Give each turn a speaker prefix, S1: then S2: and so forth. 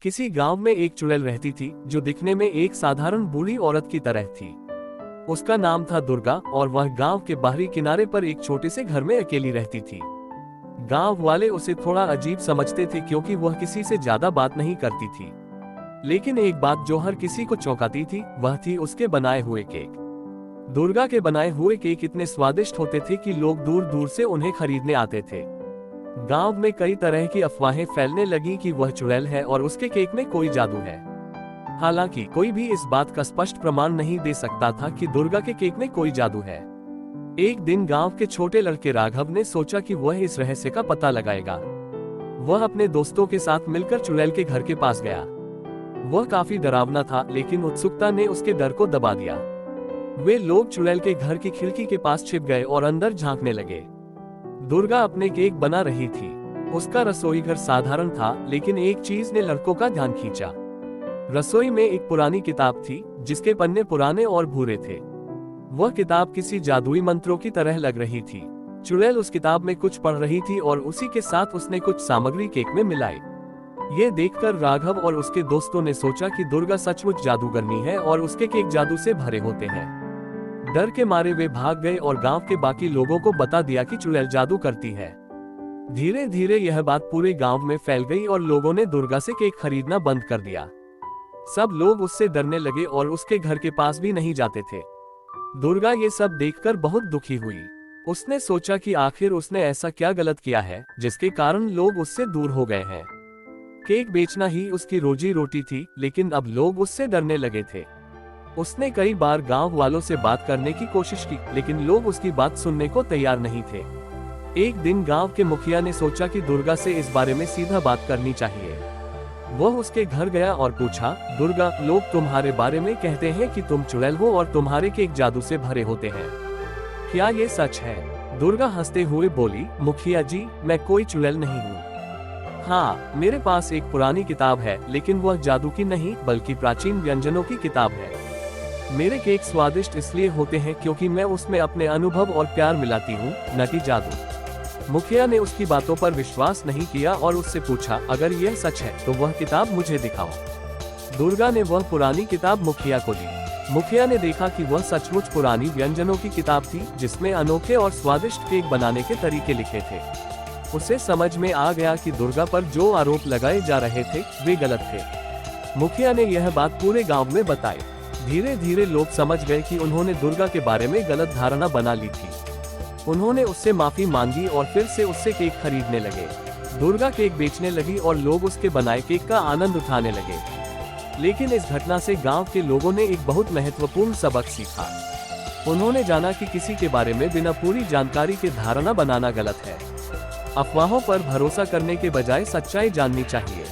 S1: किसी गांव में एक चुड़ैल रहती थी जो दिखने में एक साधारण बूढ़ी औरत की तरह थी। उसका नाम था दुर्गा और वह गांव के बाहरी किनारे पर एक छोटे से घर में अकेली रहती थी। गांव वाले उसे थोड़ा अजीब समझते थे क्योंकि वह किसी से ज्यादा बात नहीं करती थी। लेकिन एक बात जो हर किसी को चौंकाती थी वह थी उसके बनाए हुए केक। दुर्गा के बनाए हुए केक इतने स्वादिष्ट होते थे कि लोग दूर दूर से उन्हें खरीदने आते थे। गांव में कई तरह की अफवाहें फैलने लगी कि वह चुड़ैल है और उसके केक में कोई जादू है। हालांकि कोई भी इस बात का स्पष्ट प्रमाण नहीं दे सकता था कि दुर्गा के केक में कोई जादू है। एक दिन गांव के छोटे लड़के राघव ने सोचा कि वह इस रहस्य का पता लगाएगा। वह अपने दोस्तों के साथ मिलकर चुड़ैल के घर के पास गया। वह काफी डरावना था, लेकिन उत्सुकता ने उसके डर को दबा दिया। वे लोग चुड़ैल के घर की खिड़की के पास छिप गए और अंदर झांकने लगे। दुर्गा अपने केक बना रही थी। उसका रसोई घर साधारण था, लेकिन एक चीज ने लड़कों का ध्यान खींचा। रसोई में एक पुरानी किताब थी जिसके पन्ने पुराने और भूरे थे। वह किताब किसी जादुई मंत्रों की तरह लग रही थी। चुड़ैल उस किताब में कुछ पढ़ रही थी और उसी के साथ उसने कुछ सामग्री केक में मिलाई। ये देखकर राघव और उसके दोस्तों ने सोचा कि दुर्गा सचमुच जादूगरनी है और उसके केक जादू से भरे होते हैं। डर के मारे वे भाग गए और गांव के बाकी लोगों को बता दिया कि चुड़ैल जादू करती है। धीरे धीरे यह बात पूरे गांव में फैल गई और लोगों ने दुर्गा से केक खरीदना बंद कर दिया। सब लोग उससे डरने लगे और उसके घर के पास भी नहीं जाते थे। दुर्गा ये सब देखकर बहुत दुखी हुई। उसने सोचा कि आखिर उसने ऐसा क्या गलत किया है जिसके कारण लोग उससे दूर हो गए हैं। केक बेचना ही उसकी रोजी रोटी थी, लेकिन अब लोग उससे डरने लगे थे। उसने कई बार गांव वालों से बात करने की कोशिश की, लेकिन लोग उसकी बात सुनने को तैयार नहीं थे। एक दिन गांव के मुखिया ने सोचा कि दुर्गा से इस बारे में सीधा बात करनी चाहिए। वह उसके घर गया और पूछा, दुर्गा, लोग तुम्हारे बारे में कहते हैं कि तुम चुड़ैल हो और तुम्हारे केक जादू से भरे होते हैं। क्या ये सच है? दुर्गा हंसते हुए बोली, मुखिया जी, मैं कोई चुड़ैल नहीं हूँ। हाँ, मेरे पास एक पुरानी किताब है, लेकिन वह जादू की नहीं बल्कि प्राचीन व्यंजनों की किताब है। मेरे केक स्वादिष्ट इसलिए होते हैं क्योंकि मैं उसमें अपने अनुभव और प्यार मिलाती हूँ, न कि जादू। मुखिया ने उसकी बातों पर विश्वास नहीं किया और उससे पूछा, अगर यह सच है तो वह किताब मुझे दिखाओ। दुर्गा ने वह पुरानी किताब मुखिया को दी। मुखिया ने देखा कि वह सचमुच पुरानी व्यंजनों की किताब थी जिसमें अनोखे और स्वादिष्ट केक बनाने के तरीके लिखे थे। उसे समझ में आ गया कि दुर्गा पर जो आरोप लगाए जा रहे थे वे गलत थे। मुखिया ने यह बात पूरे गांव में बताई। धीरे धीरे लोग समझ गए कि उन्होंने दुर्गा के बारे में गलत धारणा बना ली थी। उन्होंने उससे माफी मांगी और फिर से उससे केक खरीदने लगे। दुर्गा केक बेचने लगी और लोग उसके बनाए केक का आनंद उठाने लगे। लेकिन इस घटना से गांव के लोगों ने एक बहुत महत्वपूर्ण सबक सीखा। उन्होंने जाना कि किसी के बारे में बिना पूरी जानकारी के धारणा बनाना गलत है। अफवाहों पर भरोसा करने के बजाय सच्चाई जाननी चाहिए।